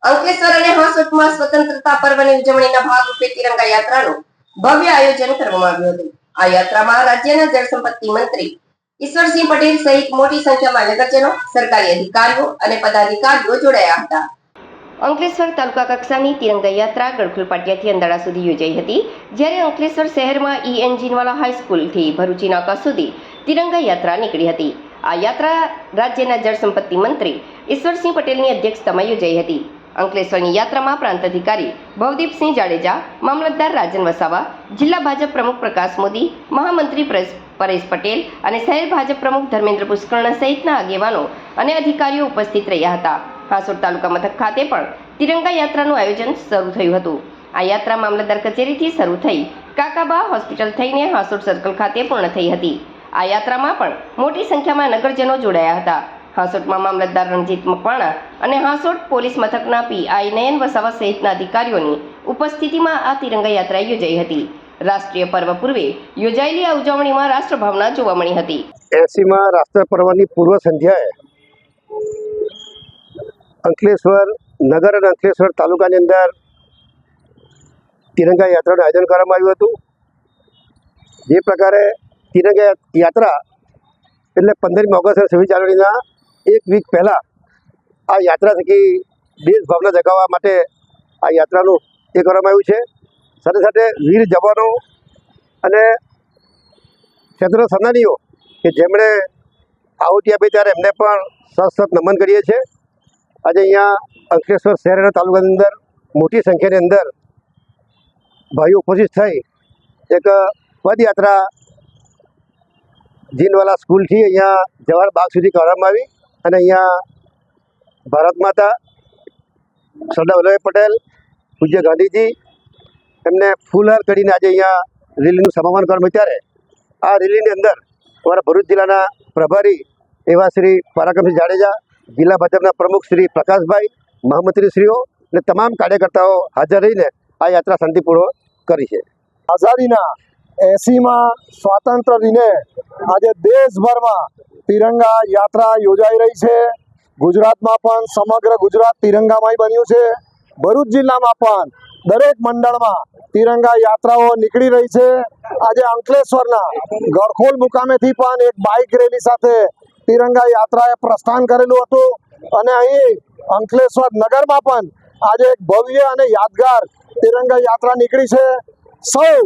અંકલેશ્વર અને હાંસોટમાં સ્વતંત્રતા પર્વની ઉજવણીના ભાગરૂપે તિરંગા યાત્રાનું ભવ્ય આયોજન કરવામાં આવ્યું હતું। આ યાત્રામાં રાજ્યના જળસંપત્તિ મંત્રી ઈશ્વરસિંહ પટેલ સહિત મોટી સંખ્યામાં નગરજનો, સરકારી અધિકારીઓ અને પદાધિકારીઓ જોડાયા હતા। અંકલેશ્વર તાલુકા કક્ષાની તિરંગા યાત્રા ગડખોલ પાટિયાથી અંદાળા સુધી યોજાઈ હતી, જ્યારે અંકલેશ્વર શહેરમાં એન્જિનવાલા હાઈસ્કૂલથી ભરૂચી નાકા સુધી તિરંગા યાત્રા નીકળી હતી। આ યાત્રા રાજ્યના જળસંપત્તિ મંત્રી ઈશ્વરસિંહ પટેલની અધ્યક્ષતામાં યોજાઈ હતી। અંકલેશ્વરની યાત્રામાં પ્રાંત અધિકારી ભવદીપસિંહ જાડેજા, મામલતદાર રાજન વસાવા, જિલ્લા ભાજપ પ્રમુખ પ્રકાશ મોદી, મહામંત્રી પરેશ પટેલ અને શહેર ભાજપ પ્રમુખ ધર્મેન્દ્ર પુષ્કરણ સહિતના આગેવાનો અને અધિકારીઓ ઉપસ્થિત રહ્યા હતા। હાંસોટ તાલુકા મથક ખાતે પણ તિરંગા યાત્રાનું આયોજન શરૂ થયું હતું। આ યાત્રા મામલતદાર કચેરીથી શરૂ થઈ કાકાબા હોસ્પિટલ થઈને હાંસોટ સર્કલ ખાતે પૂર્ણ થઈ હતી। આ યાત્રામાં પણ મોટી સંખ્યામાં નગરજનો જોડાયા હતા। હાંસોટમાં મામલતદાર રણજીત મકવાણા અને હાંસોટ પોલીસ મથકના પીઆઈ નયન વસાવા સહિતના અધિકારીઓની ઉપસ્થિતિમાં આ તિરંગા યાત્રા યોજાઈ હતી। રાષ્ટ્રીય પર્વ પૂર્વે યોજાયેલી આ ઉજવણીમાં રાષ્ટ્રભાવના જોવા મળી હતી। 80માં રાષ્ટ્ર પર્વની પૂર્વ સંધ્યાએ અંકલેશ્વર નગર અને અંકલેશ્વર તાલુકાની અંદર તિરંગા યાત્રાનું આયોજન કરવામાં આવ્યું હતું। જે પ્રકારે તિરંગા યાત્રા એટલે 15મી ઓગસ્ટ અને 26 જાન્યુઆરીના એક વીક પહેલાં આ યાત્રા થકી દેશભાવના જગાવવા માટે આ યાત્રાનું એ કરવામાં આવ્યું છે। સાથે સાથે વીર જવાનો અને ક્ષેત્ર સેનાનીઓ કે જેમણે આહુતિ આપી ત્યારે એમને પણ સશસ્ત્ર નમન કરીએ છીએ। આજે અહીંયા અંકલેશ્વર શહેર અને તાલુકાની અંદર મોટી સંખ્યાની અંદર ભાઈઓ ઉપસ્થિત થઈ એક પદયાત્રા જીનવાલા સ્કૂલથી અહીંયા જવાહર બાગ સુધી કરવામાં આવી અને અહીંયા ભારત માતા, સરદાર વલ્લભભાઈ પટેલ, પૂજ્ય ગાંધીજી એમને ફૂલહાર કરીને આજે અહીંયા રેલીનું સમાપન કરવામાં ત્યારે આ રેલીની અંદર અમારા ભરૂચ જિલ્લાના પ્રભારી એવા શ્રી પરાક્રમસિંહ જાડેજા, જિલ્લા ભાજપના પ્રમુખ શ્રી પ્રકાશભાઈ, મહામંત્રીશ્રીઓ અને તમામ કાર્યકર્તાઓ હાજર રહીને આ યાત્રા શાંતિપૂર્વક કરી છે। આઝાદીના 80માં સ્વાતંત્ર્ય દિને આજે દેશભરમાં તિરંગા યાત્રા યોજાઈ રહી છે। ગુજરાતમાં પણ સમગ્ર ગુજરાત તિરંગામય બન્યું છે। ભરૂચ જિલ્લામાં પણ દરેક મંડળમાં તિરંગા યાત્રાઓ નીકળી રહી છે। આજે અંકલેશ્વરના ગડખોલ મુકામેથી પણ એક બાઇક રેલી સાથે તિરંગા યાત્રાએ પ્રસ્થાન કરેલું હતું અને અહીં અંકલેશ્વર નગરમાં પણ આજે એક ભવ્ય અને યાદગાર તિરંગા યાત્રા નીકળી છે। સૌ